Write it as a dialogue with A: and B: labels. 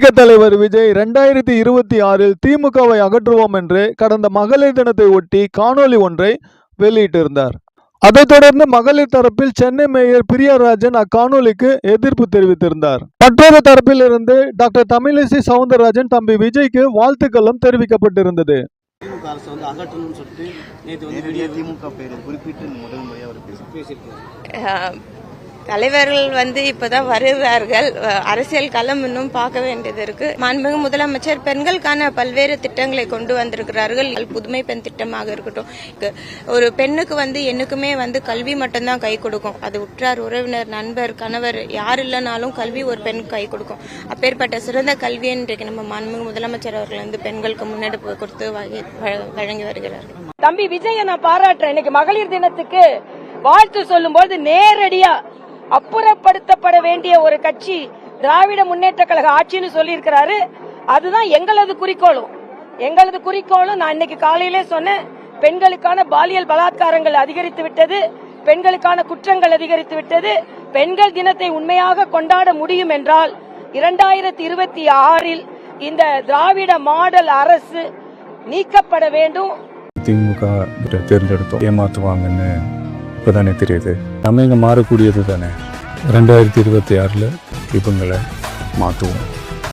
A: தாவேக தலைவர் விஜய் 2026 திமுகவை அகற்றுவோம் என்று கடந்த மகளிர் தினத்தை ஒட்டி காணொலி ஒன்றை வெளியிட்டிருந்தார். அதைத் தொடர்ந்து மகளிர் தரப்பில் சென்னை மேயர் பிரியாராஜன் அக்காணொலிக்கு எதிர்ப்பு தெரிவித்திருந்தார். மற்றொரு தரப்பில் இருந்து டாக்டர் தமிழிசை சவுந்தரராஜன் தம்பி விஜய்க்கு வாழ்த்துக்களும் தெரிவிக்கப்பட்டிருந்தது.
B: திமுக அரசு வந்து அகற்றணும்னு சொல்லிட்டு நேற்று திமுக பேரை குறிப்பிட்டு முதல் முறையாக அவர் பேசியிருக்காரு.
C: தலைவர்கள் இப்பதான் வருகிறார்கள். அரசியல் களம் இன்னும் பார்க்க வேண்டியது இருக்கு. மாண்புமிகு முதலமைச்சர் பெண்களுக்கான பல்வேறு திட்டங்களை கொண்டு வந்திருக்கிறார்கள். புதுமை பெண் திட்டமாக இருக்கட்டும், ஒரு பெண்ணுக்கு என்னைக்குமே கல்வி மட்டும்தான் கை கொடுக்கும். அது உற்றார் உறவினர் நண்பர் கணவர் யார் இல்லைனாலும் கல்வி ஒரு பெண்ணுக்கு கை கொடுக்கும். அப்பேற்பட்ட சிறந்த கல்வியை இன்றைக்கு நம்ம மாண்புமிகு முதலமைச்சர் அவர்கள் பெண்களுக்கு முன்னெடுப்பு கொடுத்து வழங்கி வருகிறார்கள்.
D: தம்பி விஜய நான் பாராட்டுறேன். இன்னைக்கு மகளிர் தினத்துக்கு வாழ்த்து சொல்லும் போது நேரடியா அப்புறப்படுத்தப்பட வேண்டிய ஒரு கட்சி திராவிட முன்னேற்ற கழக ஆட்சின்னு சொல்லி இருக்கிறாரு. அதுதான் எங்களது குறிக்கோளும். நான் இன்னைக்கு காலையிலே சொன்னேன், பெண்களுக்கான பாலியல் பலாத்காரங்கள் அதிகரித்து விட்டது, பெண்களுக்கான குற்றங்கள் அதிகரித்து விட்டது. பெண்கள் தினத்தை உண்மையாக கொண்டாட முடியும் என்றால் 2026 இந்த திராவிட மாடல் அரசு நீக்கப்பட வேண்டும்.
E: திமுக தேர்ந்தெடுத்தோம் ஏமாத்துவாங்கன்னு இப்போதானே தெரியுது. நம்ம இங்கே மாறக்கூடியது தானே. 2026 இவங்களை மாற்றுவோம்.